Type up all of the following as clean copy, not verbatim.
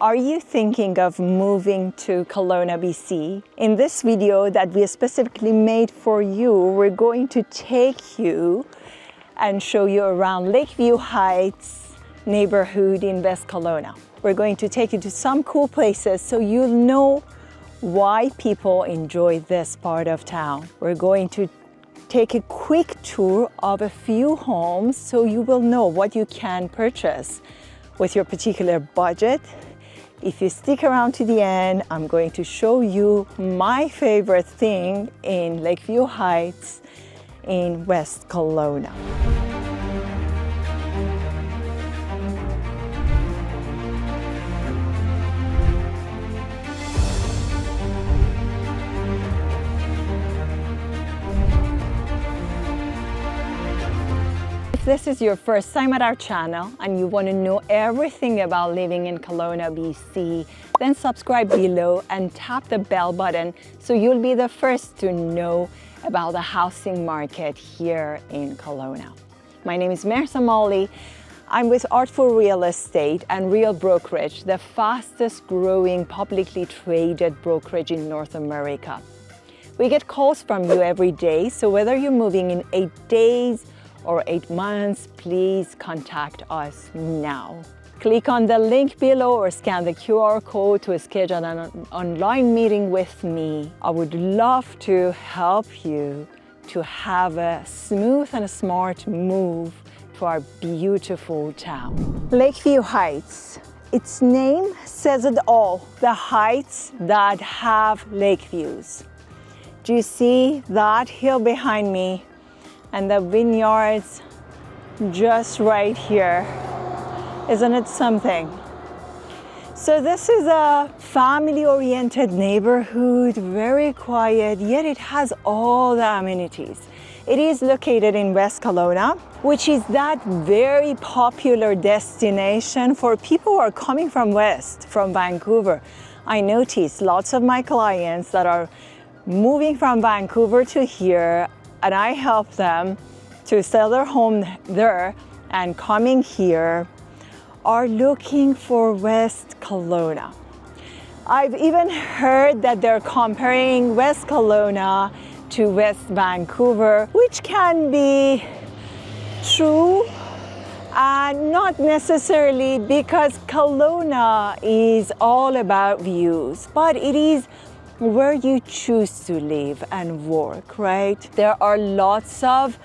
Are you thinking of moving to Kelowna, BC? In this video that we specifically made for you, we're going to take you and show you around Lakeview Heights neighborhood in West Kelowna. We're going to take you to some cool places so you'll know why people enjoy this part of town. We're going to take a quick tour of a few homes so you will know what you can purchase with your particular budget. If you stick around to the end, I'm going to show you my favorite thing in Lakeview Heights in West Kelowna. If this is your first time at our channel and you want to know everything about living in Kelowna, BC, then subscribe below and tap the bell button so you'll be the first to know about the housing market here in Kelowna. My name is Marissa Molly. I'm with Artful Real Estate and Real Brokerage, the fastest growing publicly traded brokerage in North America. We get calls from you every day, so whether you're moving in 8 days or 8 months, please contact us now. Click on the link below or scan the QR code to schedule an online meeting with me. I would love to help you to have a smooth and a smart move to our beautiful town. Lakeview Heights. Its name says it all. The heights that have lake views. Do you see that hill behind me? And the vineyards just right here. Isn't it something? So this is a family-oriented neighborhood, very quiet, yet it has all the amenities. It is located in West Kelowna, which is that very popular destination for people who are coming from West, from Vancouver. I notice lots of my clients that are moving from Vancouver to here, and I help them to sell their home there and coming here are looking for West Kelowna. I've even heard that they're comparing West Kelowna to West Vancouver, which can be true and not necessarily, because Kelowna is all about views, but it is where you choose to live and work, right? There are lots of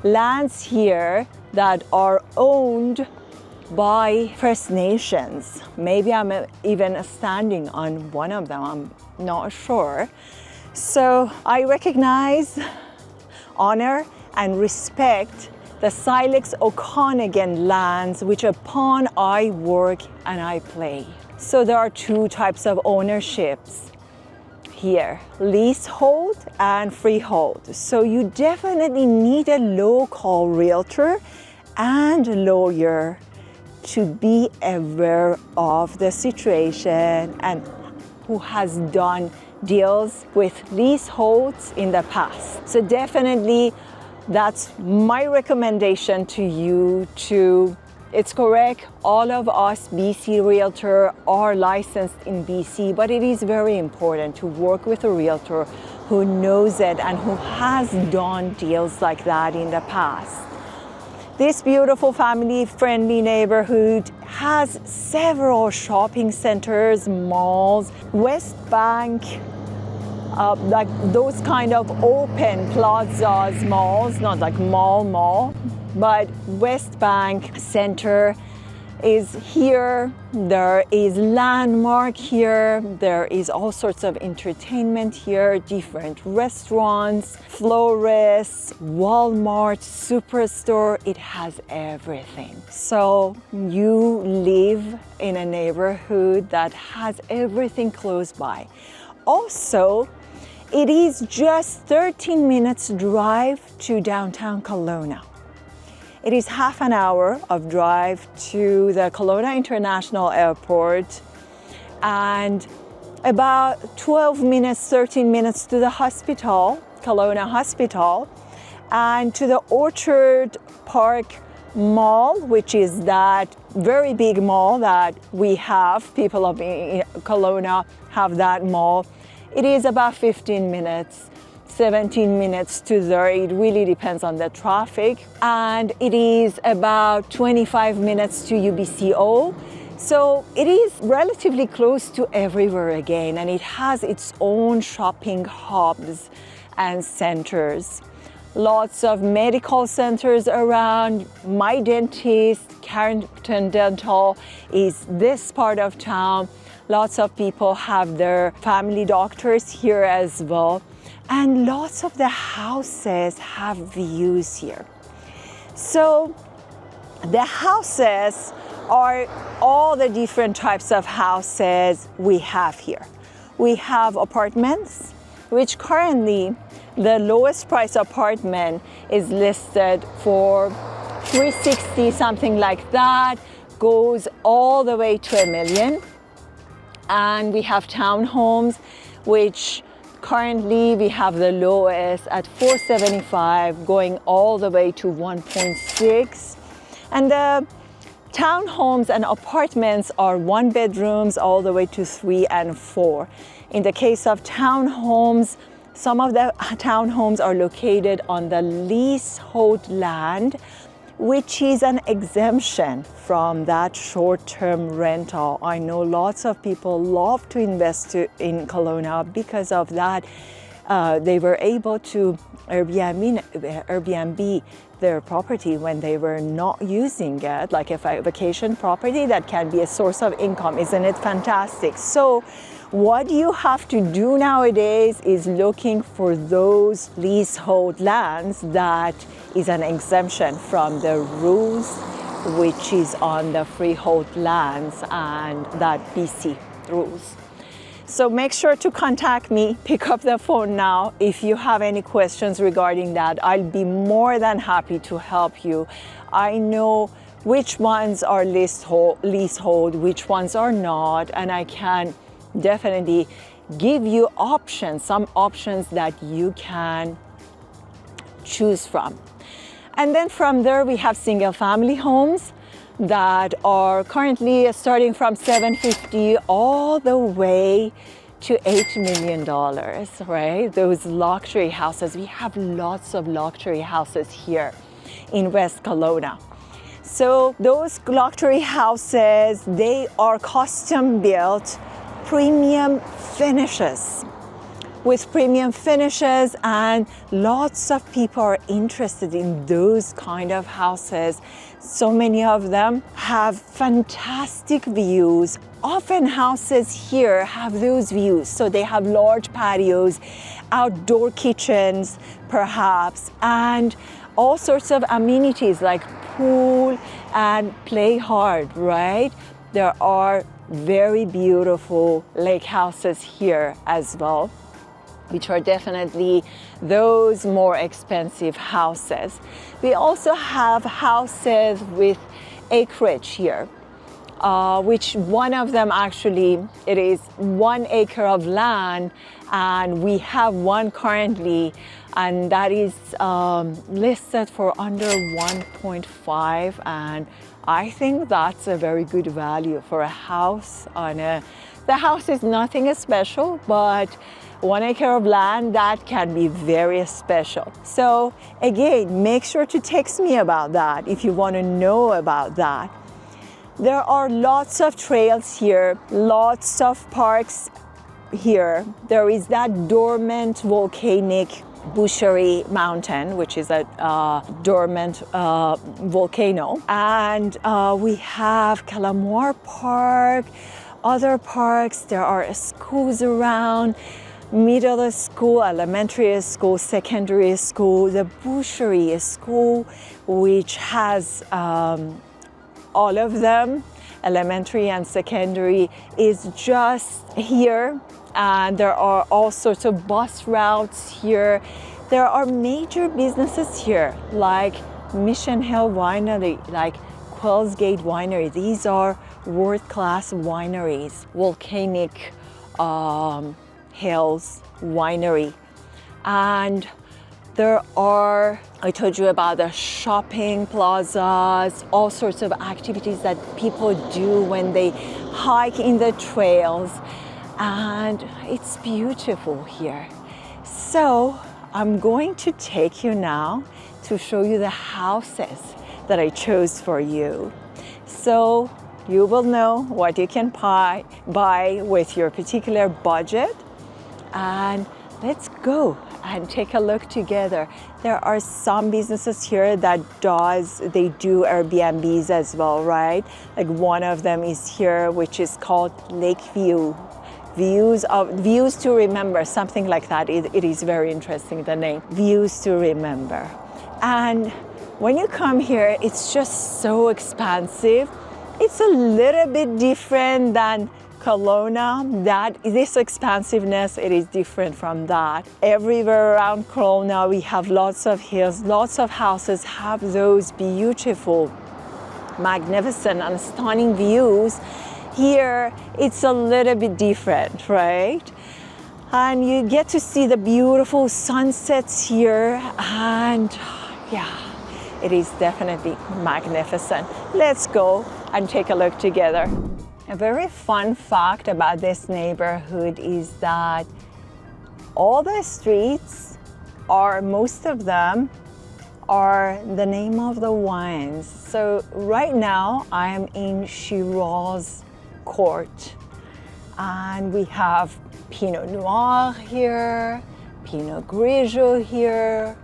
lands here that are owned by First Nations. Maybe I'm even standing on one of them, I'm not sure. So I recognize, honor, and respect the Silex Okanagan lands which upon I work and I play. So there are two types of ownerships here, leasehold and freehold. So you definitely need a local realtor and lawyer to be aware of the situation and who has done deals with leaseholds in the past. So definitely that's my recommendation to you. It's correct, all of us BC Realtor are licensed in BC, but it is very important to work with a realtor who knows it and who has done deals like that in the past. This beautiful family-friendly neighborhood has several shopping centers, malls, West Bank, like those kind of open plazas, malls, not like mall, but West Bank Center is here. There is Landmark here. There is all sorts of entertainment here, different restaurants, florists, Walmart, Superstore. It has everything. So you live in a neighborhood that has everything close by. Also, it is just 13 minutes drive to downtown Kelowna. It is half an hour of drive to the Kelowna International Airport and about 12 minutes, 13 minutes to the hospital, Kelowna Hospital, and to the Orchard Park mall, which is that very big mall that we have, people of Kelowna have that mall. It is about 15 minutes, 17 minutes to there. It really depends on the traffic. And it is about 25 minutes to UBCO. So it is relatively close to everywhere again, and it has its own shopping hubs and centers. Lots of medical centers around. My dentist, Carrington Dental, is this part of town. Lots of people have their family doctors here as well. And lots of the houses have views here. So the houses are all the different types of houses we have here. We have apartments, which currently the lowest price apartment is listed for $360, something like that, goes all the way to $1 million. And we have townhomes, which currently we have the lowest at $475, going all the way to $1.6. And the townhomes and apartments are 1 bedrooms all the way to 3 and 4. In the case of townhomes, some of the townhomes are located on the leasehold land, which is an exemption from that short-term rental. I know lots of people love to invest in Kelowna because of that. They were able to Airbnb their property when they were not using it, like a vacation property that can be a source of income. Isn't it fantastic? So what you have to do nowadays is looking for those leasehold lands that is an exemption from the rules, which is on the freehold lands and that BC rules. So make sure to contact me, pick up the phone now. If you have any questions regarding that, I'll be more than happy to help you. I know which ones are leasehold, which ones are not, and I can definitely give you options, some options that you can choose from. And then from there, we have single family homes that are currently starting from $750 all the way to $8 million, right? Those luxury houses. We have lots of luxury houses here in West Kelowna. So those luxury houses, they are custom built, premium finishes. With premium finishes, and lots of people are interested in those kind of houses. So many of them have fantastic views. Often houses here have those views. So they have large patios, outdoor kitchens perhaps, and all sorts of amenities like pool and play hard, right? There are very beautiful lake houses here as well, which are definitely those more expensive houses. We also have houses with acreage here, which one of them actually, it is 1 acre of land, and we have one currently, and that is listed for under 1.5, and I think that's a very good value for a house. The house is nothing special, but 1 acre of land, that can be very special. So again, make sure to text me about that if you want to know about that. There are lots of trails here, lots of parks here. There is that dormant volcanic Boucherie Mountain, which is a dormant volcano. And we have Kelowna Park, other parks. There are schools around. Middle school, elementary school, secondary school, the Boucherie school, which has all of them, elementary and secondary, is just here. And there are all sorts of bus routes here. There are major businesses here, like Mission Hill Winery, like Quails Gate Winery. These are world-class wineries. Volcanic Hills Winery. And There are, I told you about the shopping plazas, all sorts of activities that people do when they hike in the trails. And it's beautiful here. So I'm going to take you now to show you the houses that I chose for you. So you will know what you can buy with your particular budget. And let's go and take a look together. There are some businesses here that they do Airbnbs as well, right? Like one of them is here, which is called Lakeview. Views to Remember, something like that. It is very interesting, the name, Views to Remember. And when you come here, it's just so expansive. It's a little bit different than Kelowna. This expansiveness, it is different from that. Everywhere around Kelowna, we have lots of hills, lots of houses have those beautiful, magnificent and stunning views. Here, it's a little bit different, right? And you get to see the beautiful sunsets here, and yeah, it is definitely magnificent. Let's go and take a look together. A very fun fact about this neighborhood is that all the streets, most of them, are the name of the wines. So right now I am in Shiraz Court, and we have Pinot Noir here, Pinot Grigio here,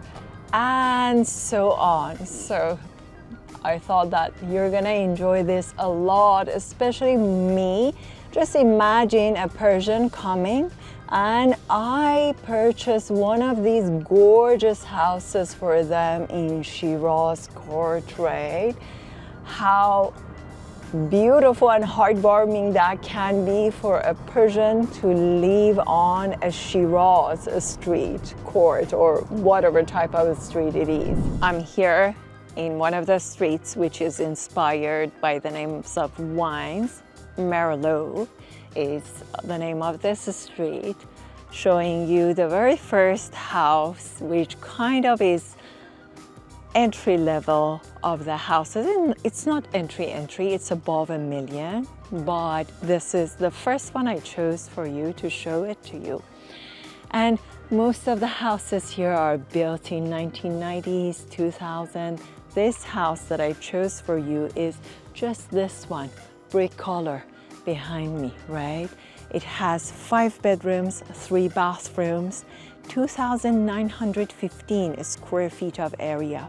and so on. So I thought that you're gonna enjoy this a lot, especially me. Just imagine a Persian coming, and I purchased one of these gorgeous houses for them in Shiraz Court, right? How beautiful and heartwarming that can be for a Persian to live on a Shiraz street, court, or whatever type of street it is. I'm here in one of the streets which is inspired by the names of wines. Merlot is the name of this street, showing you the very first house, which kind of is entry level of the houses. And it's not entry, it's above $1 million, but this is the first one I chose for you to show it to you. And most of the houses here are built in 1990s, 2000. This house that I chose for you is just this one, brick color behind me, right? It has 5 bedrooms, 3 bathrooms, 2,915 square feet of area,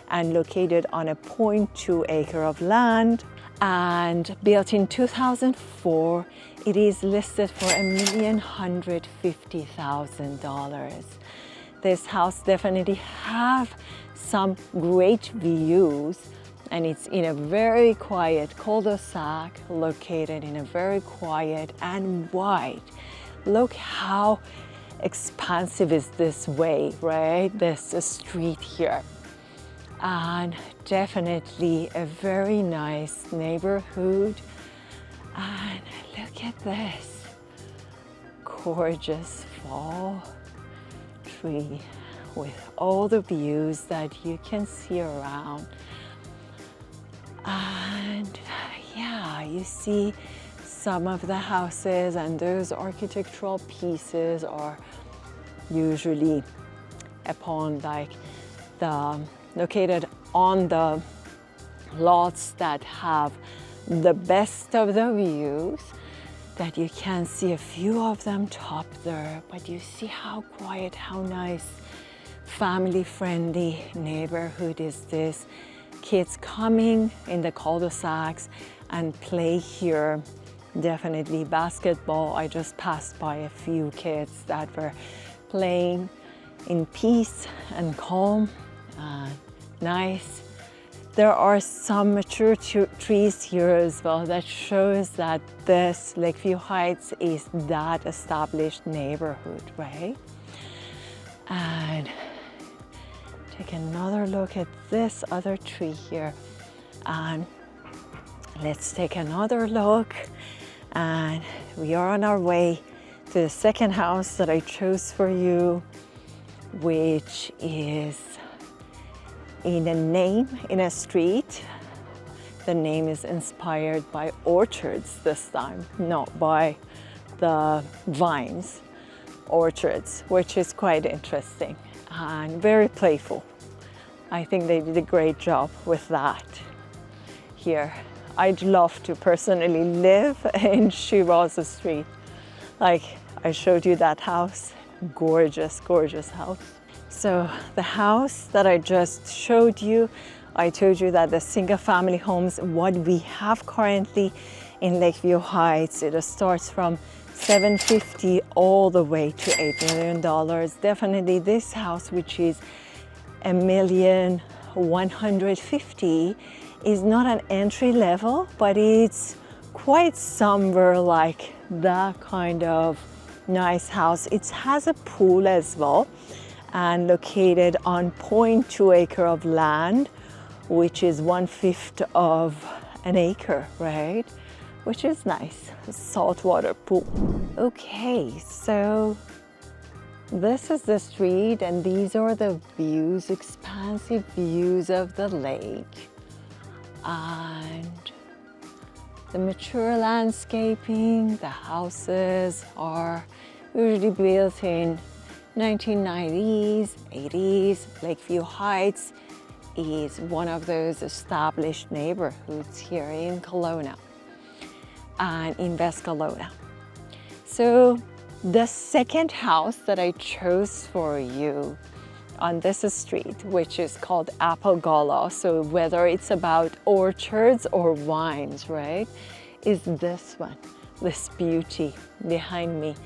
and located on a 0.2 acre of land, and built in 2004. It is listed for $1,150,000. This house definitely have some great views, and it's in a very quiet cul-de-sac located in a very quiet and wide. Look how expansive is this way, right? This street here. And definitely a very nice neighborhood. And look at this gorgeous fall tree with all the views that you can see around. And yeah, you see some of the houses, and those architectural pieces are usually upon located on the lots that have the best of the views, that you can see a few of them top there, but you see how quiet, how nice, family-friendly neighborhood is this. Kids coming in the cul-de-sacs and play here. Definitely basketball. I just passed by a few kids that were playing in peace and calm. Nice. There are some mature trees here as well that shows that this Lakeview Heights is that established neighborhood, right? And take another look at this other tree here. And let's take another look. And we are on our way to the second house that I chose for you. which is in a street. The name is inspired by orchards this time, not by the vines. Orchards, which is quite interesting and very playful. I think they did a great job with that here. I'd love to personally live in Shiraz Street. Like I showed you that house, gorgeous, gorgeous house. So the house that I just showed you, I told you that the single family homes, what we have currently in Lakeview Heights, it starts from $750 all the way to $8 million. Definitely this house, which is $1,150,000, is not an entry level, but it's quite somewhere like that kind of nice house. It has a pool as well and located on 0.2 acre of land, which is 1/5 of an acre, right? Which is nice, saltwater pool. Okay, so this is the street and these are the views, expansive views of the lake. And the mature landscaping, the houses are usually built in 1990s, 80s. Lakeview Heights is one of those established neighborhoods here in Kelowna and in West Kelowna. So the second house that I chose for you on this street, which is called Apple Gala, so whether it's about orchards or wines, right, is this one, this beauty behind me.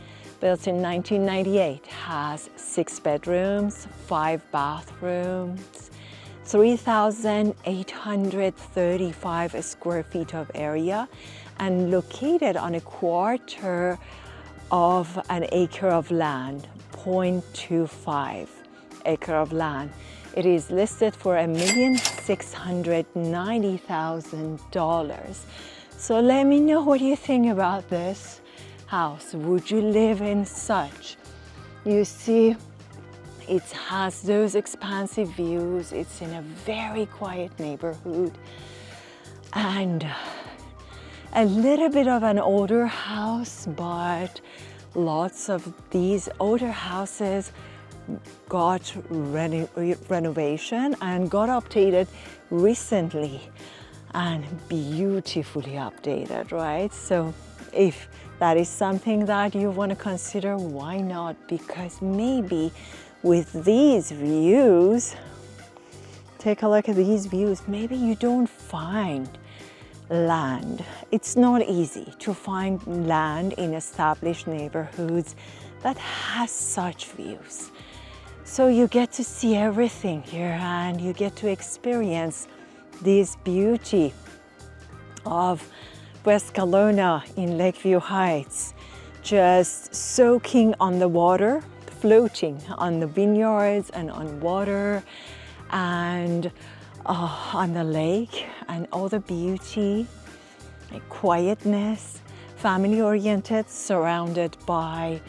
Built in 1998, has 6 bedrooms, 5 bathrooms, 3,835 square feet of area, and located on 1/4 of an acre of land, 0.25 acre of land. It is listed for $1,690,000. So let me know what you think about this house. Would you live in such? You see, it has those expansive views. It's in a very quiet neighborhood and a little bit of an older house, but lots of these older houses got renovation and got updated recently and beautifully updated, right? So if that is something that you want to consider, why not? Because maybe with these views, take a look at these views, maybe you don't find land. It's not easy to find land in established neighborhoods that has such views. So you get to see everything here and you get to experience this beauty of West Kelowna in Lakeview Heights, just soaking on the water, floating on the vineyards and on water and on the lake, and all the beauty, like quietness, family-oriented, surrounded by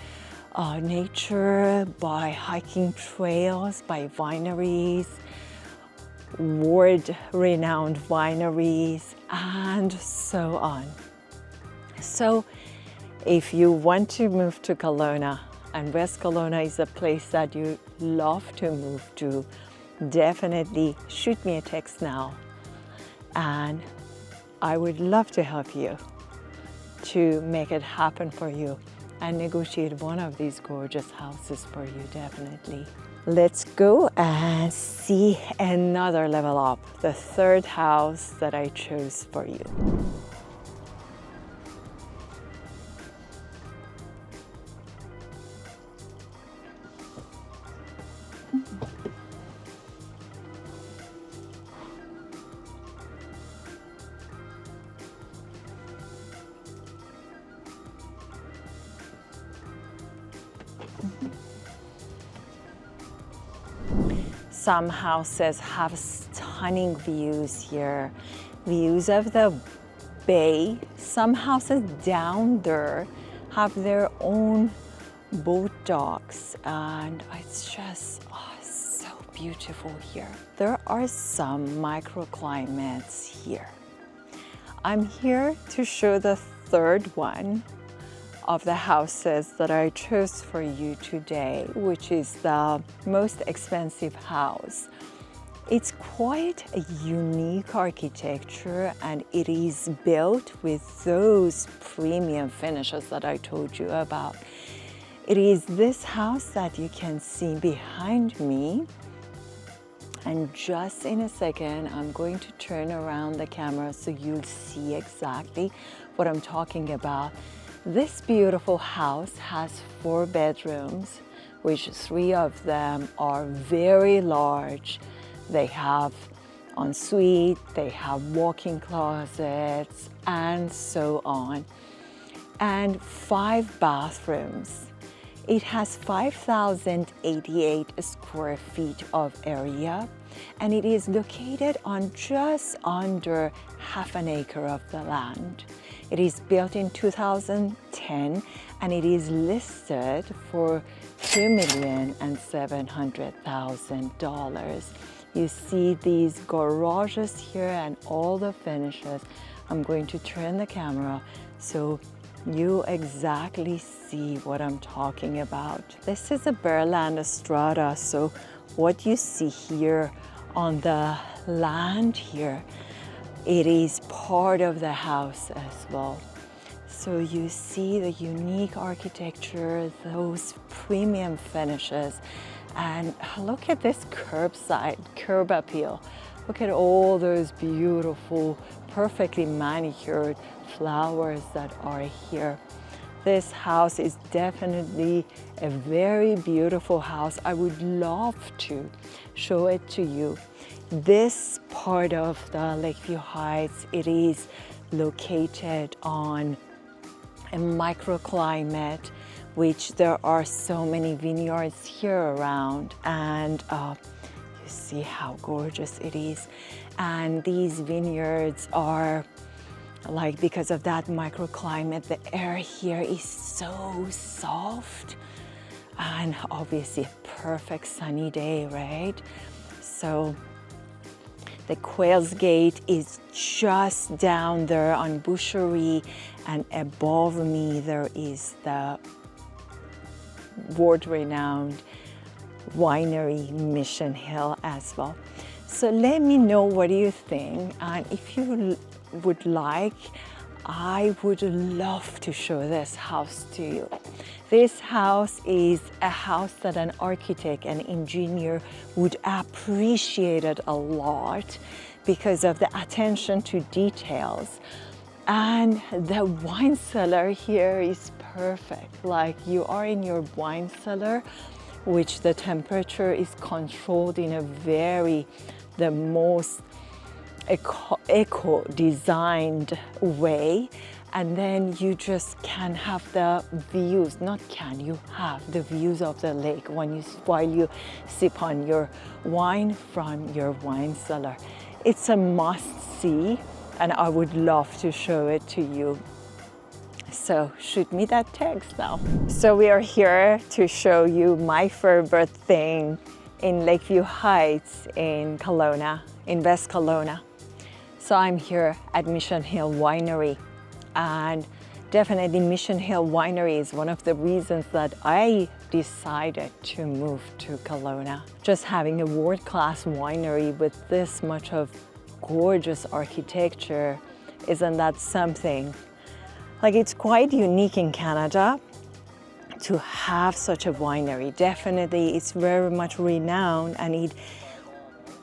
nature, by hiking trails, by wineries, world-renowned wineries, and so on. So if you want to move to Kelowna, and West Kelowna is a place that you love to move to, definitely shoot me a text now, and I would love to help you to make it happen for you and negotiate one of these gorgeous houses for you, definitely. Let's go and see another level up, the third house that I chose for you. Some houses have stunning views here, views of the bay. Some houses down there have their own boat docks, and it's just so beautiful here. There are some microclimates here. I'm here to show the third one of the houses that I chose for you today, which is the most expensive house. It's quite a unique architecture, and it is built with those premium finishes that I told you about. It is this house that you can see behind me. And just in a second, I'm going to turn around the camera so you'll see exactly what I'm talking about. This beautiful house has 4 bedrooms, which 3 of them are very large. They have ensuite, they have walk-in closets, and so on. And 5 bathrooms. It has 5,088 square feet of area, and it is located on just under half an acre of the land. It is built in 2010, and it is listed for $2,700,000. You see these garages here and all the finishes. I'm going to turn the camera so you exactly see what I'm talking about. This is a Berland strata, so what you see here on the land here, it is part of the house as well. So you see the unique architecture, those premium finishes, and look at this curb appeal. Look at all those beautiful, perfectly manicured flowers that are here. This house is definitely a very beautiful house. I would love to show it to you. This part of the Lakeview Heights, it is located on a microclimate, which there are so many vineyards here around, and you see how gorgeous it is. And these vineyards are like, because of that microclimate, the air here is so soft, and obviously a perfect sunny day, right? So the Quail's Gate is just down there on Boucherie, and above me there is the world-renowned winery Mission Hill as well. So let me know, what do you think? And if you would like, I would love to show this house to you. This house is a house that an architect and engineer would appreciate it a lot because of the attention to details. And the wine cellar here is perfect. Like, you are in your wine cellar, which the temperature is controlled in a the most eco-designed way. And then you just can have the views, you have the views of the lake while you sip on your wine from your wine cellar. It's a must-see, and I would love to show it to you. So shoot me that text now. So we are here to show you my favorite thing in Lakeview Heights in Kelowna, in West Kelowna. So I'm here at Mission Hill Winery, and definitely Mission Hill Winery is one of the reasons that I decided to move to Kelowna. Just having a world-class winery with this much of gorgeous architecture, isn't that something? Like, it's quite unique in Canada to have such a winery. Definitely, it's very much renowned, and it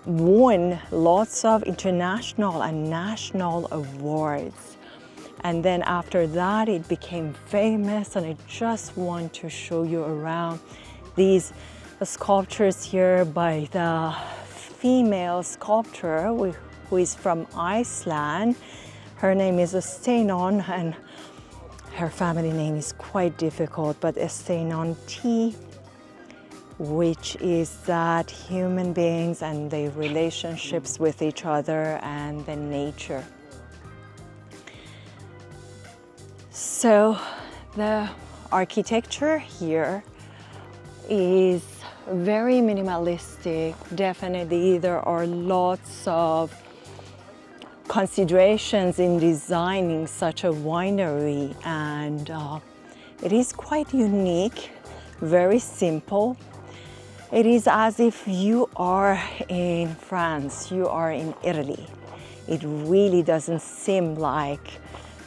won lots of international and national awards. And then after that, it became famous, and I just want to show you around these sculptures here by the female sculptor who is from Iceland. Her name is Steinon, and her family name is quite difficult, but Steinon T, which is that human beings and their relationships with each other and the nature. So the architecture here is very minimalistic. Definitely there are lots of considerations in designing such a winery, and it is quite unique, very simple. It is as if you are in France, you are in Italy. It really doesn't seem like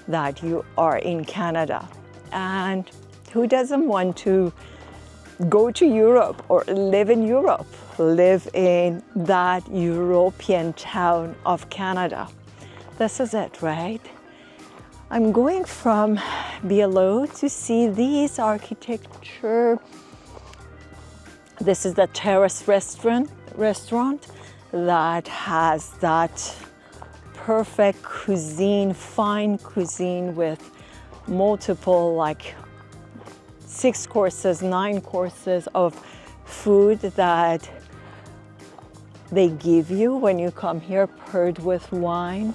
that you are in Canada. And who doesn't want to go to Europe or live in Europe, live in that European town of Canada? This is it, right? I'm going from below to see these architecture. This is the terrace restaurant that has that perfect cuisine, fine cuisine with multiple, like 6 courses, 9 courses of food that they give you when you come here, paired with wine.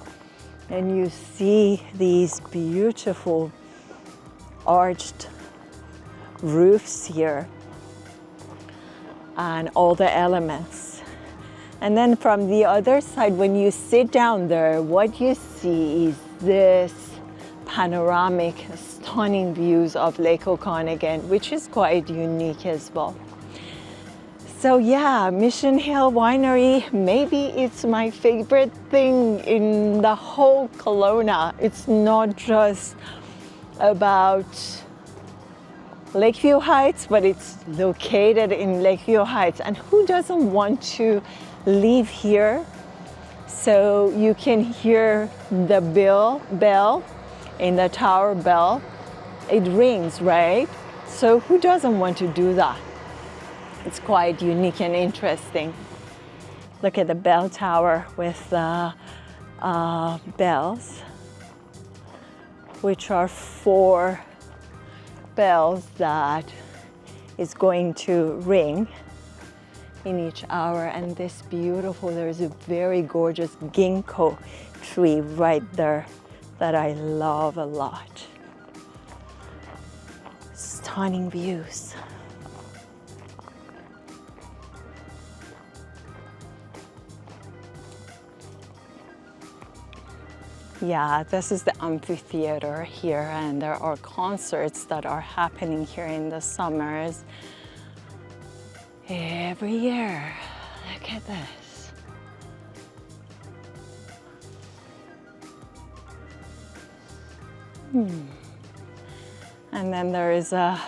And you see these beautiful arched roofs here and all the elements. And then from the other side, when you sit down there, what you see is this panoramic, stunning views of Lake Okanagan, which is quite unique as well. So yeah, Mission Hill Winery, maybe it's my favorite thing in the whole Kelowna. It's not just about Lakeview Heights, but it's located in Lakeview Heights. And who doesn't want to live here so you can hear the bell in the tower bell? It rings, right? So who doesn't want to do that? It's quite unique and interesting. Look at the bell tower with the bells, which are 4 bells that is going to ring in each hour. And this beautiful, there's a very gorgeous ginkgo tree right there that I love a lot. Stunning views. Yeah, this is the amphitheater here, and there are concerts that are happening here in the summers every year. Look at this. And then there is a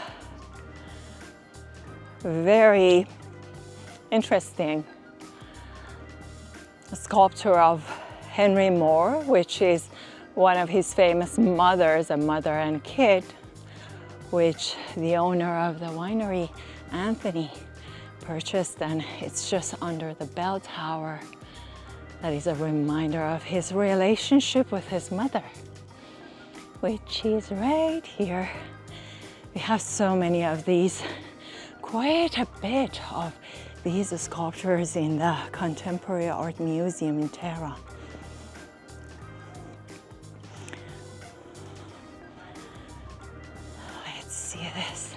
very interesting sculpture of Henry Moore, which is one of his famous mothers, a mother and kid, which the owner of the winery, Anthony, purchased, and it's just under the bell tower. That is a reminder of his relationship with his mother, which is right here. We have so many of these, quite a bit of these sculptures in the Contemporary Art Museum in Tehran. See this.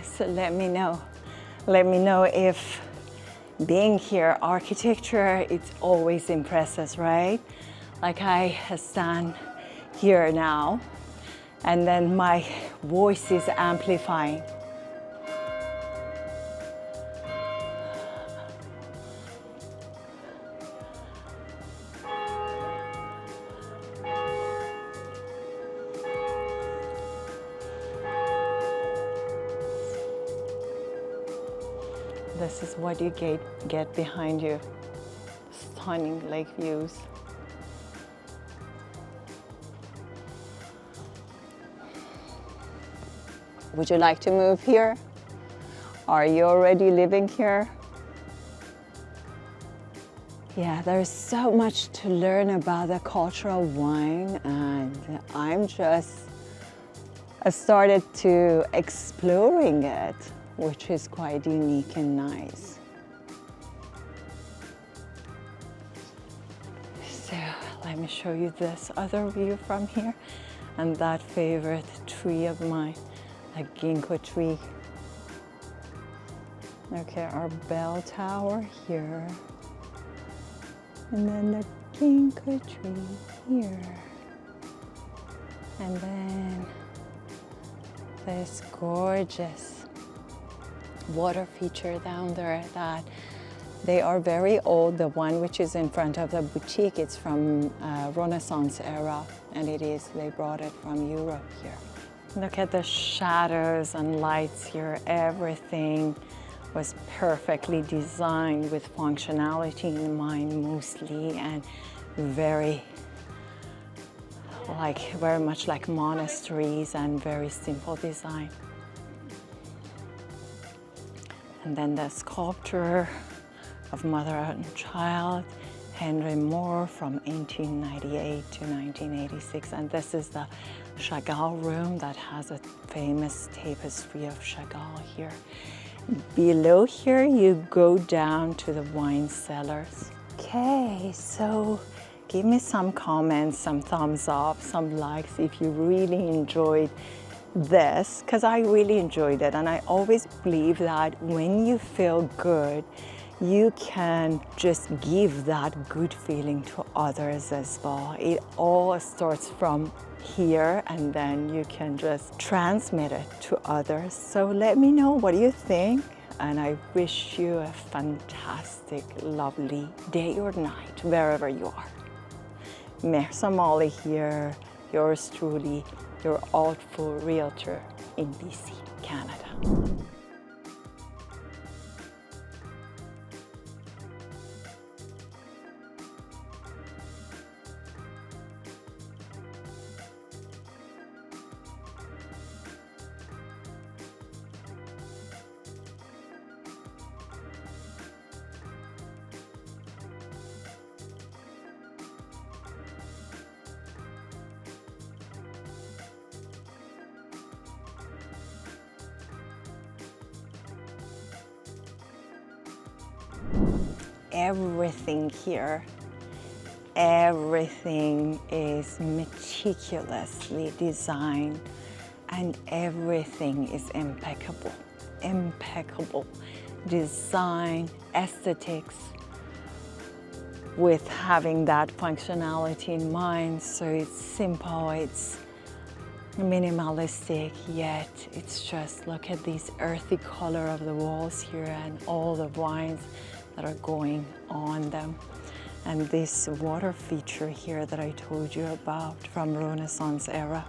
So let me know if being here, architecture, it's always impresses, right? Like I stand here now, and then my voice is amplifying. This is what you get behind you. Stunning lake views. Would you like to move here? Are you already living here? Yeah, there's so much to learn about the culture of wine, and I started to exploring it, which is quite unique and nice. So let me show you this other view from here, and that favorite tree of mine, a ginkgo tree. Okay, our bell tower here. And then the ginkgo tree here. And then this gorgeous water feature down there that they are very old. The one which is in front of the boutique, it's from Renaissance era, and they brought it from Europe here. Look at the shadows and lights here. Everything was perfectly designed with functionality in mind mostly, and very much like monasteries, and very simple design. And then the sculpture of Mother and Child, Henry Moore, from 1898 to 1986. And this is the Chagall room that has a famous tapestry of Chagall here. Below here, you go down to the wine cellars. Okay, so give me some comments, some thumbs up, some likes if you really enjoyed this, because I really enjoyed it. And I always believe that when you feel good, you can just give that good feeling to others as well. It all starts from here, and then you can just transmit it to others. So let me know, what do you think? And I wish you a fantastic, lovely day or night, wherever you are. Mersa Molly here, yours truly, your Artful Realtor in BC, Canada. Everything here, everything is meticulously designed, and everything is impeccable. Impeccable design, aesthetics, with having that functionality in mind. So it's simple, it's minimalistic, yet it's just, look at these earthy color of the walls here and all the wines that are going on them. And this water feature here that I told you about from Renaissance era.